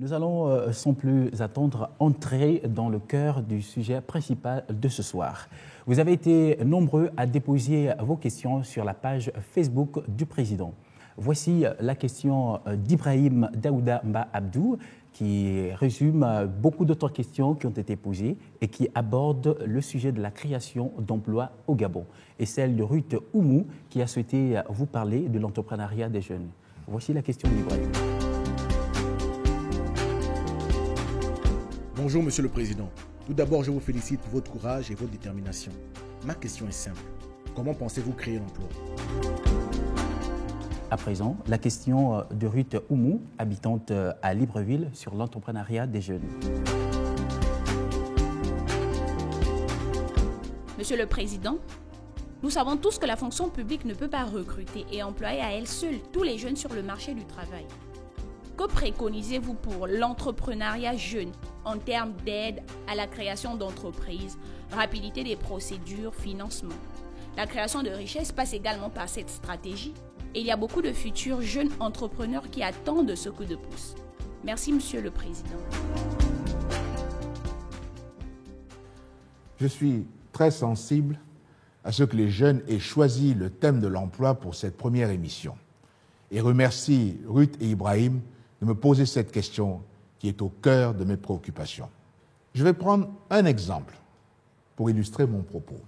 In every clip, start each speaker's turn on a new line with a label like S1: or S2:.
S1: Nous allons, sans plus attendre, entrer dans le cœur du sujet principal de ce soir. Vous avez été nombreux à déposer vos questions sur la page Facebook du président. Voici la question d'Ibrahim Daouda Mba Abdou, qui résume beaucoup d'autres questions qui ont été posées et qui aborde le sujet de la création d'emplois au Gabon. Et celle de Ruth Oumou, qui a souhaité vous parler de l'entrepreneuriat des jeunes. Voici la question d'Ibrahim.
S2: Bonjour Monsieur le Président. Tout d'abord, je vous félicite pour votre courage et votre détermination. Ma question est simple. Comment pensez-vous créer l'emploi ?
S1: À présent, la question de Ruth Oumou, habitante à Libreville, sur l'entrepreneuriat des jeunes.
S3: Monsieur le Président, nous savons tous que la fonction publique ne peut pas recruter et employer à elle seule tous les jeunes sur le marché du travail. Que préconisez-vous pour l'entrepreneuriat jeune en termes d'aide à la création d'entreprises, rapidité des procédures, financement? La création de richesses passe également par cette stratégie et il y a beaucoup de futurs jeunes entrepreneurs qui attendent ce coup de pouce. Merci, Monsieur le Président.
S4: Je suis très sensible à ce que les jeunes aient choisi le thème de l'emploi pour cette première émission et remercie Ruth et Ibrahim de me poser cette question qui est au cœur de mes préoccupations. Je vais prendre un exemple pour illustrer mon propos.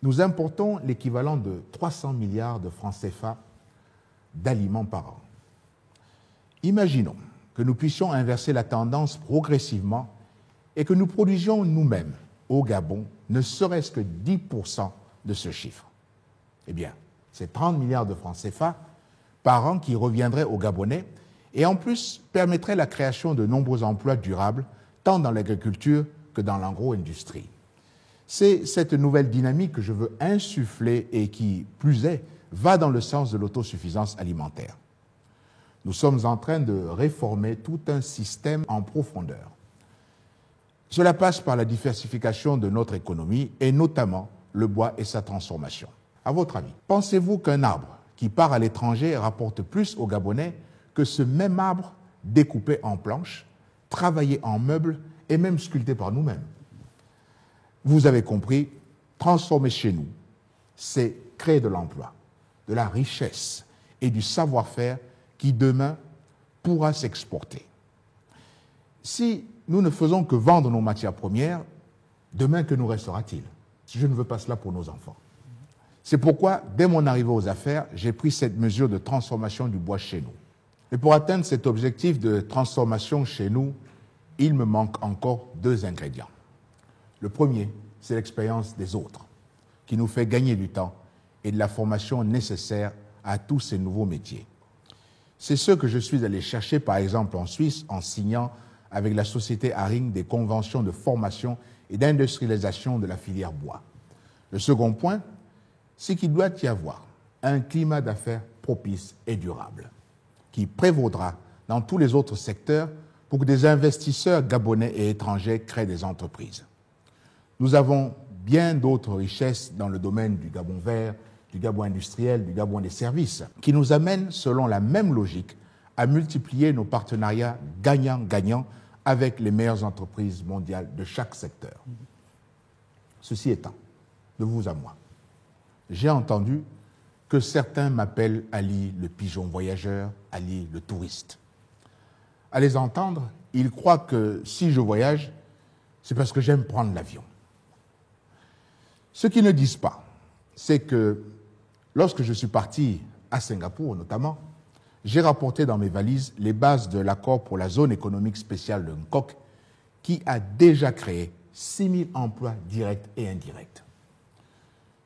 S4: Nous importons l'équivalent de 300 milliards de francs CFA d'aliments par an. Imaginons que nous puissions inverser la tendance progressivement et que nous produisions nous-mêmes au Gabon ne serait-ce que 10% de ce chiffre. Eh bien, c'est 30 milliards de francs CFA par an qui reviendraient aux Gabonais et en plus permettrait la création de nombreux emplois durables, tant dans l'agriculture que dans l'agro-industrie. C'est cette nouvelle dynamique que je veux insuffler et qui, plus est, va dans le sens de l'autosuffisance alimentaire. Nous sommes en train de réformer tout un système en profondeur. Cela passe par la diversification de notre économie et notamment le bois et sa transformation. À votre avis, pensez-vous qu'un arbre qui part à l'étranger rapporte plus aux Gabonais que ce même arbre découpé en planches, travaillé en meubles et même sculpté par nous-mêmes? Vous avez compris, transformer chez nous, c'est créer de l'emploi, de la richesse et du savoir-faire qui demain pourra s'exporter. Si nous ne faisons que vendre nos matières premières, demain que nous restera-t-il? Je ne veux pas cela pour nos enfants. C'est pourquoi, dès mon arrivée aux affaires, j'ai pris cette mesure de transformation du bois chez nous. Et pour atteindre cet objectif de transformation chez nous, il me manque encore 2 ingrédients. Le premier, c'est l'expérience des autres, qui nous fait gagner du temps et de la formation nécessaire à tous ces nouveaux métiers. C'est ce que je suis allé chercher, par exemple, en Suisse, en signant avec la société Haring des conventions de formation et d'industrialisation de la filière bois. Le second point, c'est qu'il doit y avoir un climat d'affaires propice et durable, qui prévaudra dans tous les autres secteurs pour que des investisseurs gabonais et étrangers créent des entreprises. Nous avons bien d'autres richesses dans le domaine du Gabon vert, du Gabon industriel, du Gabon des services, qui nous amènent, selon la même logique, à multiplier nos partenariats gagnant-gagnant avec les meilleures entreprises mondiales de chaque secteur. Ceci étant, de vous à moi, j'ai entendu que certains m'appellent Ali le pigeon voyageur, Ali le touriste. À les entendre, ils croient que si je voyage, c'est parce que j'aime prendre l'avion. Ce qu'ils ne disent pas, c'est que lorsque je suis parti à Singapour notamment, j'ai rapporté dans mes valises les bases de l'accord pour la zone économique spéciale de Nkok qui a déjà créé 6 000 emplois directs et indirects.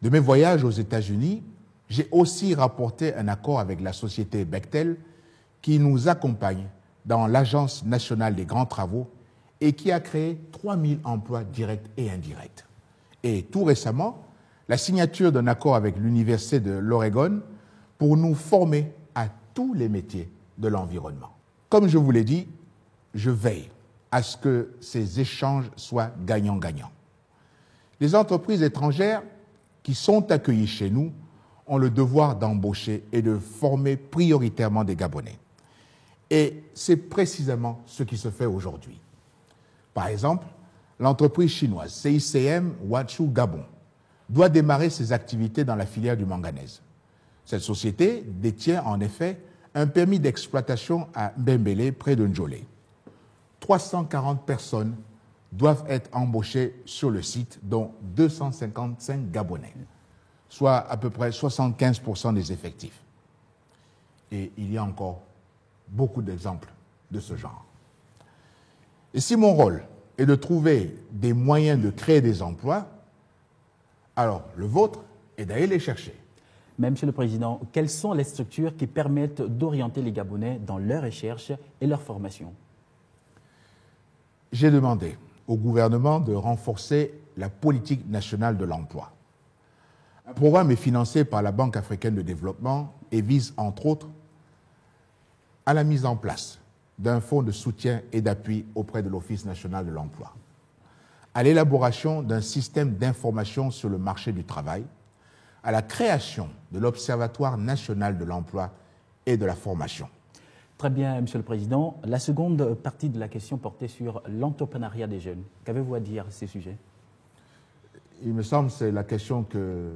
S4: De mes voyages aux États-Unis, j'ai aussi rapporté un accord avec la société Bechtel qui nous accompagne dans l'Agence nationale des grands travaux et qui a créé 3 000 emplois directs et indirects. Et tout récemment, la signature d'un accord avec l'Université de l'Oregon pour nous former à tous les métiers de l'environnement. Comme je vous l'ai dit, je veille à ce que ces échanges soient gagnant-gagnant. Les entreprises étrangères qui sont accueillies chez nous ont le devoir d'embaucher et de former prioritairement des Gabonais. Et c'est précisément ce qui se fait aujourd'hui. Par exemple, l'entreprise chinoise CICM Huachu Gabon doit démarrer ses activités dans la filière du manganèse. Cette société détient en effet un permis d'exploitation à Mbembele, près de Njolé. 340 personnes doivent être embauchées sur le site, dont 255 Gabonais, soit à peu près 75% des effectifs. Et il y a encore beaucoup d'exemples de ce genre. Et si mon rôle est de trouver des moyens de créer des emplois, alors le vôtre est d'aller les chercher.
S1: Mais, Monsieur le Président, quelles sont les structures qui permettent d'orienter les Gabonais dans leur recherche et leur formation?
S4: J'ai demandé au gouvernement de renforcer la politique nationale de l'emploi. Un programme est financé par la Banque africaine de développement et vise, entre autres, à la mise en place d'un fonds de soutien et d'appui auprès de l'Office national de l'emploi, à l'élaboration d'un système d'information sur le marché du travail, à la création de l'Observatoire national de l'emploi et de la formation.
S1: Très bien, Monsieur le Président. La seconde partie de la question portait sur l'entrepreneuriat des jeunes. Qu'avez-vous à dire à ce sujet?
S4: Il me semble que c'est la question que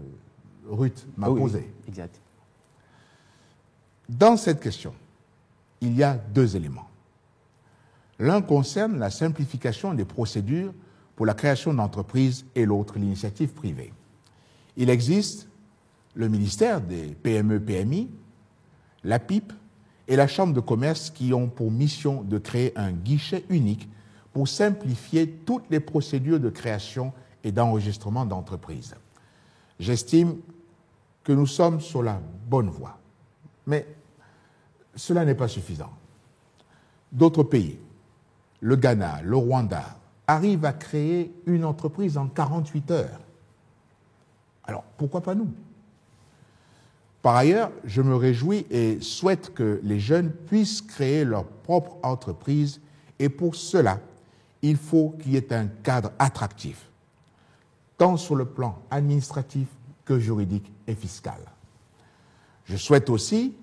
S4: Ruth m'a posée.
S1: Oui, exact.
S4: Dans cette question, il y a deux éléments. L'un concerne la simplification des procédures pour la création d'entreprises et l'autre, l'initiative privée. Il existe le ministère des PME-PMI, la PIP et la Chambre de commerce qui ont pour mission de créer un guichet unique pour simplifier toutes les procédures de création et d'enregistrement d'entreprises. J'estime que nous sommes sur la bonne voie, mais cela n'est pas suffisant. D'autres pays, le Ghana, le Rwanda, arrivent à créer une entreprise en 48 heures. Alors, pourquoi pas nous? Par ailleurs, je me réjouis et souhaite que les jeunes puissent créer leur propre entreprise et pour cela, il faut qu'il y ait un cadre attractif, tant sur le plan administratif que juridique et fiscal. Je souhaite aussi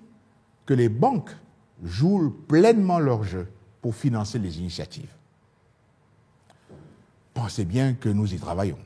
S4: que les banques jouent pleinement leur jeu pour financer les initiatives. Pensez bien que nous y travaillons.